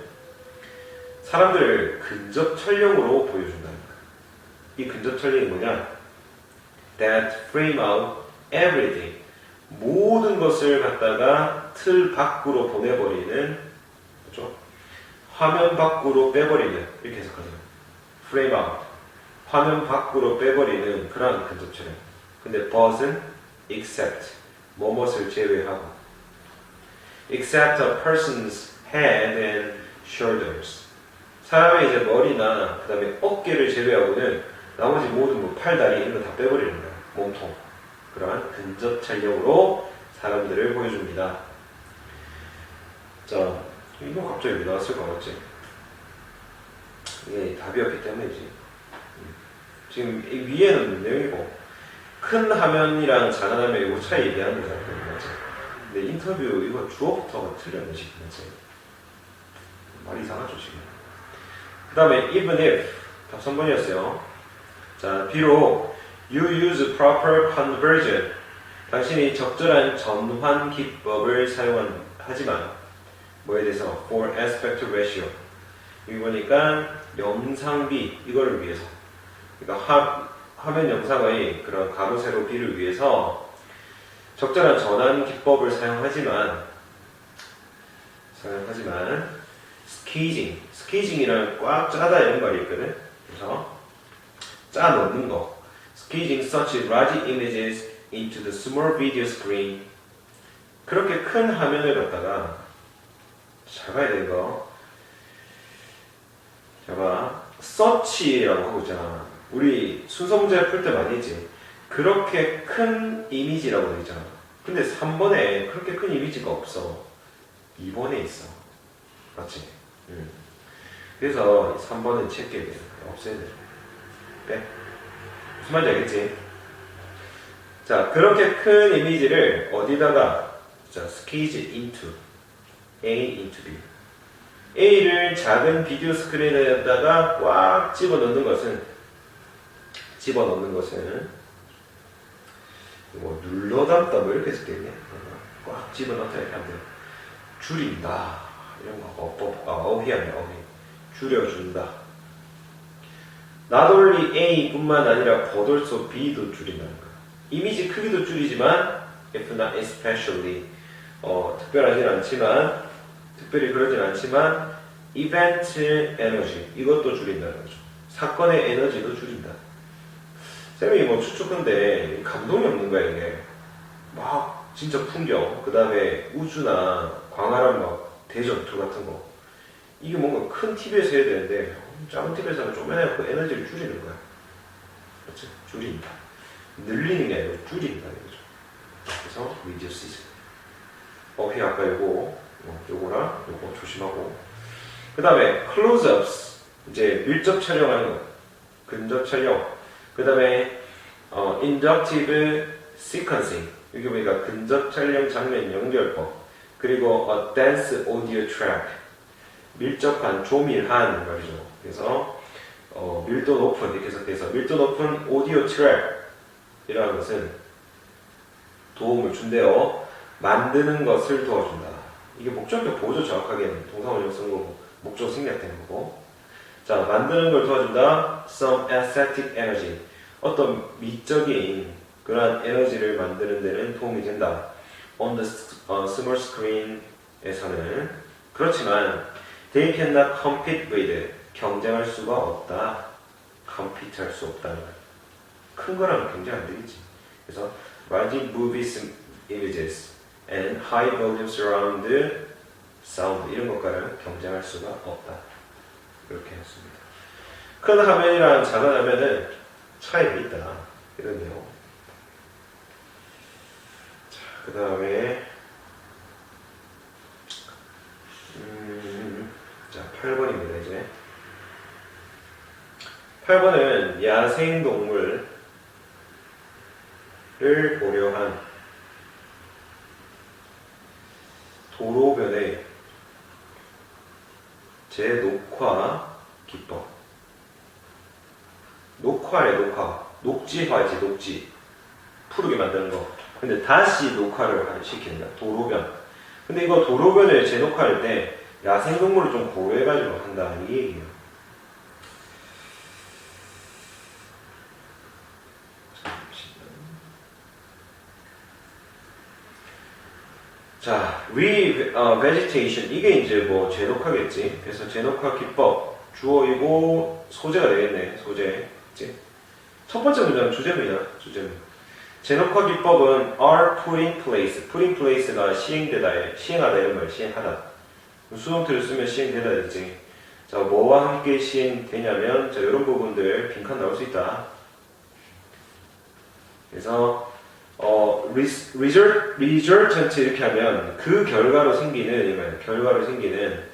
사람들을 근접 촬영으로 보여준다는 거야. 이 근접 촬영이 뭐냐? That frame out everything. 모든 것을 갖다가 틀 밖으로 보내버리는, 그렇죠? 화면 밖으로 빼버리는 이렇게 해석하잖아요. frame out. 화면 밖으로 빼버리는 그런 근접 촬영. 근데 but은 except. 뭐뭇을 제외하고. Except a person's head and shoulders. 사람의 이제 머리나 그 다음에 어깨를 제외하고는 나머지 모든 뭐 팔, 다리 이런 거 다 빼버리는 거야. 몸통. 그러한 근접 촬영으로 사람들을 보여줍니다. 자, 이거 갑자기 왜 나왔을까 맞지? 이게 답이었기 때문이지. 지금 이 위에는 내용이고 큰 화면이랑 작은 화면 이거 차이 얘기하는 거잖아. 맞지? 근데 인터뷰 이거 주어부터가 틀렸네 지금 맞지? 말이 이상하죠 지금. 그 다음에 even if 답 3번이었어요. 자, 비록 you use proper conversion 당신이 적절한 전환 기법을 사용하지만 뭐에 대해서 for aspect ratio 여기 보니까 영상비 이거를 위해서 그러니까 화면 영상의 그런 가로 세로 비를 위해서 적절한 전환 기법을 사용하지만 스케이징이라는 꽉 짜다 이런 말이 있거든. 그래서 짜 넣는 거. Squeezing such large images into the small video screen. 그렇게 큰 화면을 갖다가 잘 봐야 되는 거. 자 봐. search라고 하고 있잖아. 우리 순서 문제 풀 때 많이 했지. 그렇게 큰 이미지라고 되어 있잖아. 근데 3번에 그렇게 큰 이미지가 없어. 2번에 있어. 맞지? 그래서 3번은 체크해야 돼. 없애야 돼. 빼. 무슨 말인지 알겠지? 자, 그렇게 큰 이미지를 어디다가 자, squeeze into A into B. A를 작은 비디오 스크린에다가 꽉 집어넣는 것은 뭐 눌러담다 뭐 이렇게 쓰겠네. 꽉 집어넣다 이렇게 하면 줄인다 이런 거 어휘 아니야 어휘. 줄여준다. Not only A뿐만 아니라 but also B도 줄인다는 거야. 이미지 크기도 줄이지만 if not especially 특별히 그러진 않지만 이벤트 에너지 이것도 줄인다는 거죠. 사건의 에너지도 줄인다. 쌤이 뭐 추측인데 감동이 없는 거야 이게. 막 진짜 풍경, 그 다음에 우주나 광활한 막 대전투 같은 거. 이게 뭔가 큰 TV에서 해야 되는데 작은 TV에서는 조그만하고 에너지를 줄이는 거야. 그렇지? 줄인다. 늘리는 게 아니고 줄인다 이거죠. 그래서 reduces. 아까 요거랑 요거 조심하고. 그 다음에 close-ups, 이제 밀접 촬영하는 거, 근접 촬영. 그 다음에 inductive sequencing, 여기 보니까 근접 촬영 장면 연결법. 그리고 dense audio track, 밀접한, 조밀한 말이죠. 그래서 밀도 높은, 이렇게 해석해서 밀도 높은 오디오 트랙이라는 것은 도움을 준대요. 만드는 것을 도와준다. 이게 목적격 보조 정확하게는 동사원형 쓰는 거고 목적 생략되는 거고. 자, 만드는 걸 도와준다. Some aesthetic energy. 어떤 미적인 그러한 에너지를 만드는 데는 도움이 된다. On the small screen에서는. 그렇지만 they cannot compete with. 경쟁할 수가 없다. compete 할 수 없다는 거야. 큰 거랑 경쟁 안 되겠지. 그래서 large movies images and high volume surround sound 이런 것과는 경쟁할 수가 없다. 이렇게 했습니다. 큰 화면이랑 작은 화면은 차이가 있다. 이러네요. 자, 그 다음에 자, 8번입니다. 이제 8번은 야생동물을 고려한 도로변의 재녹화 기법. 녹화래, 녹화. 녹지화지, 녹지. 푸르게 만드는 거. 근데 다시 녹화를 시킨다. 도로변. 근데 이거 도로변을 재녹화할 때 야생동물을 좀 고려해가지고 한다. 이 얘기예요. 자, vegetation. 이게 이제 뭐 재녹화겠지. 그래서 재녹화 기법. 주어이고 소재가 되겠네. 소재. 그치? 첫 번째 문장은 주제문이야. 주제문. 재녹화 기법은 are put in place. put in place가 시행되다. 시행하다 이런 말. 시행하다. 수동태를 쓰면 시행되다 되지. 자, 뭐와 함께 시행되냐면 자, 이런 부분들 빈칸 나올 수 있다. 그래서 resultant 이렇게 하면 그 결과로 생기는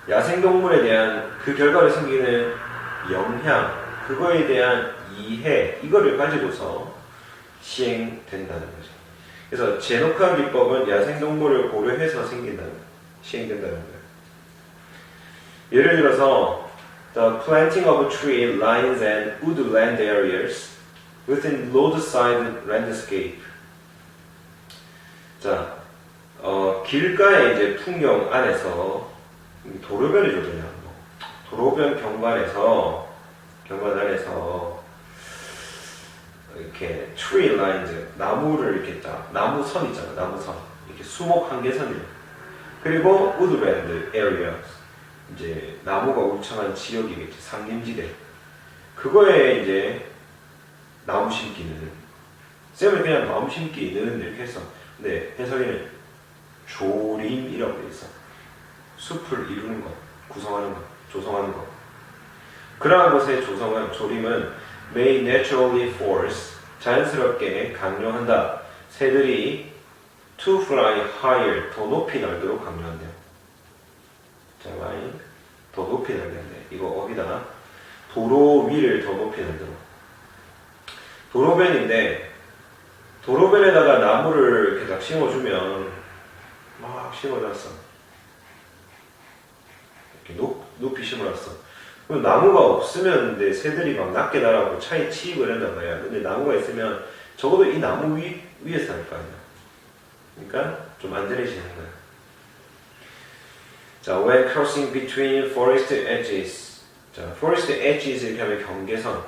야생동물에 대한 그 결과로 생기는 영향, 그거에 대한 이해, 이거를 가지고서 시행된다는 거죠. 그래서 재녹화 기법은 야생동물을 고려해서 시행된다는 거예요. 예를 들어서 The planting of tree lines and woodland areas within roadside landscape. 자, 길가의 이제 풍경 안에서 도로변이죠, 그냥. 도로변 경관 안에서 이렇게 tree lines, 나무를 이렇게 딱, 나무선 있잖아, 나무선. 이렇게 수목 한계선이에요. 그리고 woodland areas. 이제 나무가 울창한 지역이겠지. 상림지대. 그거에 이제 나무 심기는 쌤은 그냥 나무 심기는 이렇게 했어. 근데 해석에는 조림이라고 돼 있어. 숲을 이루는 것, 구성하는 것, 조성하는 것. 그러한 것의 조림은 may naturally force, 자연스럽게 강요한다. 새들이 to fly higher, 더 높이 날도록 강요한대요. 자, 더 높이 날겠네. 이거 어디다? 도로 위를 더 높이 날도록. 도로변인데 도로변에다가 나무를 이렇게 딱 심어주면 막 심어놨어. 이렇게 높이 심어놨어. 그럼 나무가 없으면 근데 새들이 막 낮게 날아가고 차에 치입을 한단 말이야. 근데 나무가 있으면 적어도 이 나무 위에서 살 거 아니야. 그러니까 좀 안전해지는 거야. 자, when crossing between forest edges. 자, forest edges 이렇게 하면 경계선.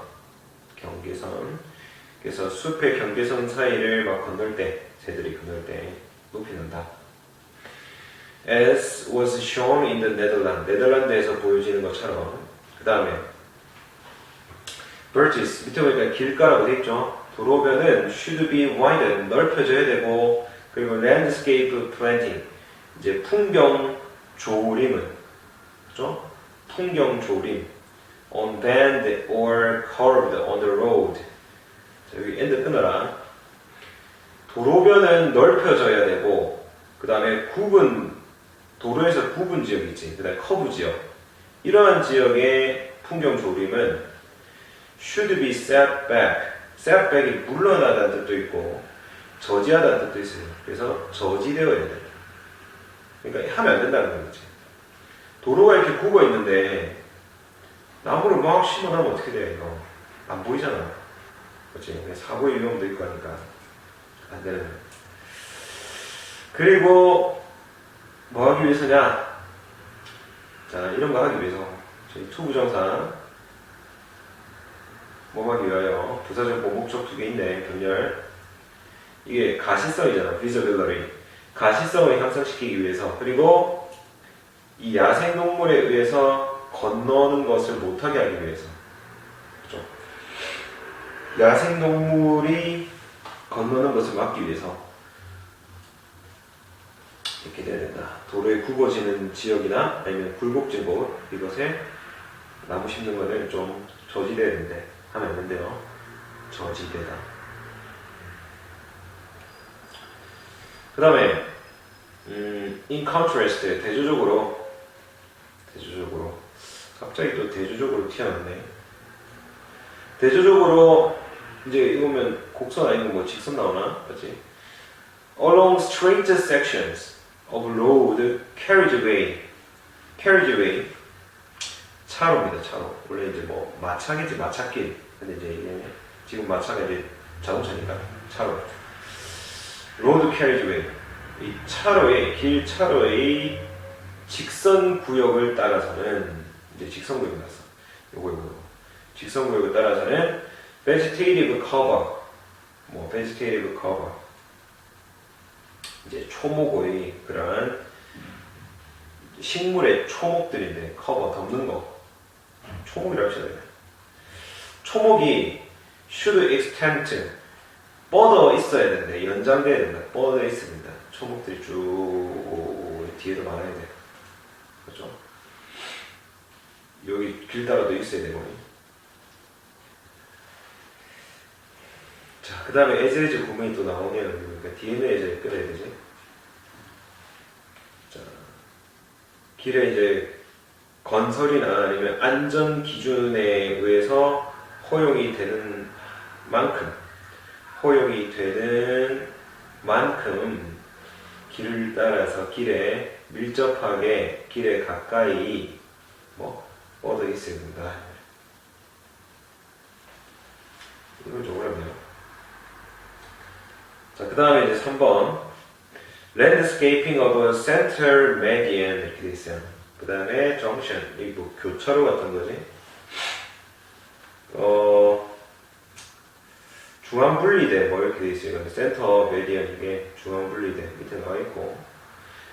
그래서 숲의 경계선 사이를 막 건널 때, 새들이 건널 때 높이 난다. As was shown in the Netherlands. 네덜란드에서 보여지는 것처럼. 그 다음에 bridges, 밑에 보니까 길가라고 돼 있죠. 도로변은 should be widened, 넓혀져야 되고, 그리고 landscape planting, 이제 풍경 조림은, 그죠? 풍경 조림, on bend or curved on the road. 자, 여기 엔드 끊어라. 도로변은 넓혀져야 되고, 그 다음에 도로에서 굽은 지역이 있지. 그 다음에 커브 지역. 이러한 지역의 풍경 조림은 should be set back. set back이 물러나다는 뜻도 있고, 저지하다는 뜻도 있어요. 그래서 저지되어야 된다. 그러니까 하면 안 된다는 거지. 도로가 이렇게 굽어 있는데, 나무를 막 심어놓으면 어떻게 돼, 이거? 안 보이잖아. 그렇지? 사고의 위험도 있고 하니까 안 되는 거야. 그리고 뭐 하기 위해서냐? 자, 이런 거 하기 위해서 저희 투부정사 뭐 하기 위하여 부사적 보목적 두 개 있네. 병렬. 이게 가시성이잖아. visibility. 가시성을 향상시키기 위해서. 그리고 이 야생동물에 의해서 건너는 것을 못하게 하기 위해서. 그죠? 야생동물이 건너는 것을 막기 위해서 이렇게 돼야 된다. 도로에 굽어지는 지역이나 아니면 굴곡진 곳, 이것에 나무 심는 거는 좀 저지돼야 되는데 하면 안 된대요. 저지되다. 그 다음에 in contrast, 대조적으로 갑자기 또 대조적으로 튀어나왔네. 대조적으로 이제 이거면 곡선 아니고 뭐 직선 나오나? 맞지? Along straight sections of road carriageway 차로입니다. 차로. 원래 이제 뭐 마차겠지, 마차길. 근데 이제 이게 지금 마차가 이제 자동차니까 차로. road carriageway, 이 길 차로의 직선 구역을 따라서는 이제 직선 구역이 났어. 요거 직선 구역을 따라서는 vegetative cover, 이제 초목의 그러한 식물의 초목들인데 커버 덮는 거, 초목이라고 해야 되나? 초목이 should extend, 뻗어 있어야 되는데 연장돼야 된다. 뻗어 있습니다. 초목들이 쭉 뒤에도 많아야 돼. 그렇죠? 여기 길 따라도 있어야 되고. 자, 그 다음에 as 구문이 또 나오네요. 그러니까 뒤에는 as를 끊어야 되지. 자, 길에 이제 건설이나 아니면 안전 기준에 의해서 허용이 되는 만큼 길을 따라서 길에 밀접하게 길에 가까이 뻗어 있어야 된다. 이건 좀 어렵네요. 자, 그 다음에 이제 3번 landscaping of a center median 이렇게 돼 있어요. 그 다음에 junction, 이 뭐 교차로 같은 거지. 중앙분리대 뭐 이렇게 돼 있어요. 센터 메디안 이게 중앙분리대 밑에 나와 있고,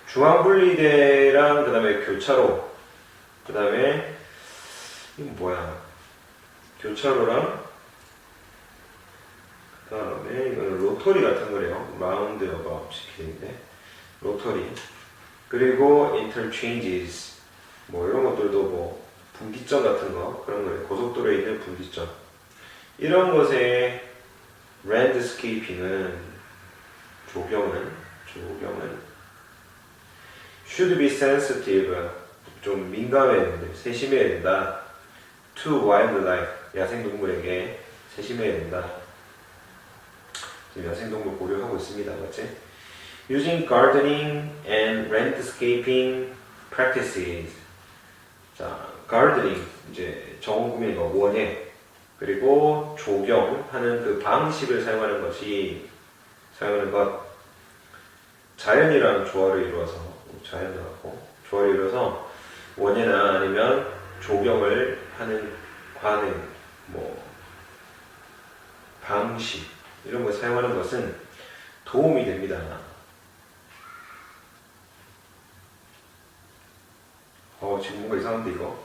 중앙분리대랑 그 다음에 교차로, 그 다음에 이건 뭐야? 교차로랑 그 다음에 이거는 로터리 같은 거래요. 라운드 어바웃 이렇게 돼 있는데 로터리. 그리고 interchanges 뭐 이런 것들도 뭐 분기점 같은 거 그런 거예요. 고속도로에 있는 분기점. 이런 것에 landscaping은 조경은 should be sensitive, 좀 민감해야 된다, 세심해야 된다. to wildlife, 야생동물에게 세심해야 된다. 지금 야생동물 고려하고 있습니다. 맞지? using gardening and landscaping practices. 자, gardening 이제 정구민 원예, 그리고 조경하는 그 방식을 사용하는 것, 자연이랑 조화를 이루어서 조화를 이루어서 원예나 아니면 조경을 하는 관행, 뭐 방식 이런 걸 사용하는 것은 도움이 됩니다. 지금 뭔가 이상한데 이거.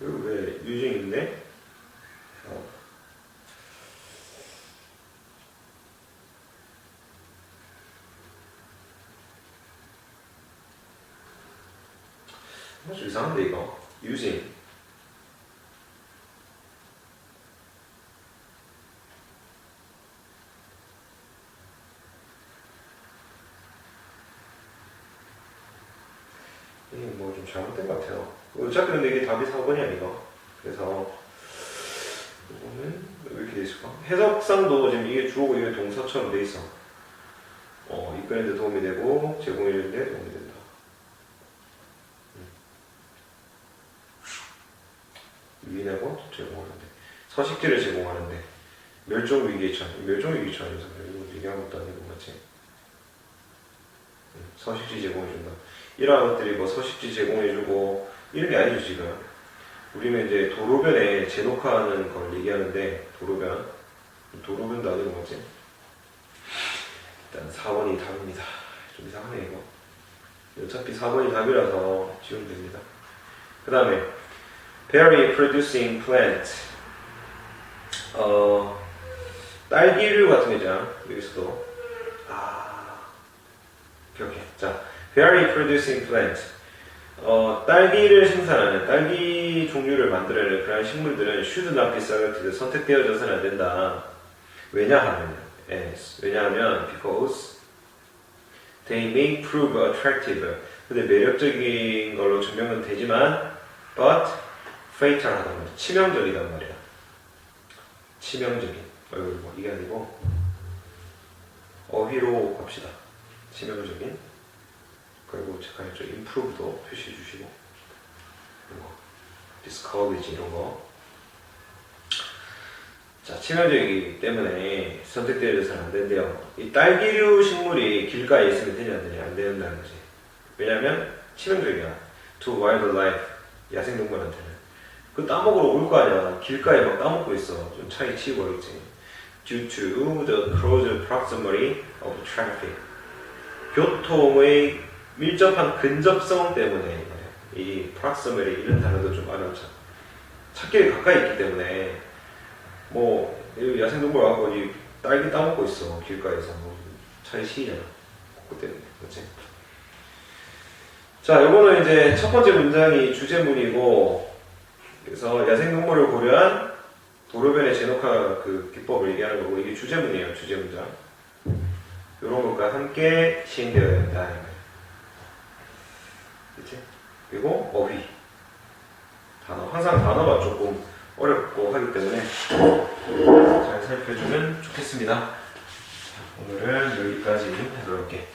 이거 왜 유증 있네? 좀 이상한데 이거. using 이게 뭐 좀 잘못된 것 같아요. 어차피 근데 이게 답이 4번이야 이거. 그래서 이거는 왜 이렇게 돼 있을까? 해석상도 지금 이게 주어고 이게 동사처럼 돼 있어. 이끌는데 도움이 되고 제공해주는데 도움이 된다. 유인하고 제공하는데 서식지를 제공하는데 멸종위기처럼 멸종위기처럼 이거 얘기한 것도 아니고 맞지? 서식지 제공해준다. 이러한 것들이 뭐 서식지 제공해주고 이런 게 아니죠 지금. 우리는 이제 도로변에 제녹화하는 걸 얘기하는데 도로변도 아니고 뭐지? 일단 4번이 답입니다. 좀 이상하네 이거. 어차피 4번이 답이라서 지우면 됩니다. 그 다음에 berry producing plant 딸기류 같은 거잖아. 여기서도 오케이. 자, berry producing plant 딸기를 생산하는 딸기 종류를 만들어내는 그런 식물들은 should not be selected 선택되어져서는 안 된다. 왜냐하면 because they may prove attractive 근데 매력적인 걸로 증명은 되지만 but fatal하단 말이야. 치명적이단 말이야. 치명적인 이게 아니고 어휘로 갑시다. 치명적인 그리고 제가 저 improve도 표시해 주시고 그리고 discourage 이런 거. 자, 치명적이기 때문에 선택되어서는 안 된대요. 이 딸기류 식물이 길가에 있으면 되냐 안 되냐 안 된다는 거지. 왜냐면 치명적이야. to wildlife 야생동물한테는. 그 따먹으러 올 거 아니야. 길가에 막 따먹고 있어. 좀 차이 치고 있지. due to the close proximity of traffic 교통의 밀접한 근접성 때문에 이 proximity 이런 단어도 좀 어렵죠. 찾기에 가까이 있기 때문에 뭐 야생동물 와서 이 딸기 따먹고 있어 길가에서 뭐 차이 치이잖아. 그것 때문에 그렇지. 자, 요거는 이제 첫 번째 문장이 주제문이고 그래서 야생동물을 고려한 도로변의 제녹화 그 기법을 얘기하는 거고 이게 주제문이에요. 주제문장. 요런 것과 함께 시행되어야 된다. 그치? 그리고 어휘. 단어. 항상 단어가 조금 어렵고 하기 때문에 잘 살펴주면 좋겠습니다. 오늘은 여기까지 해볼게.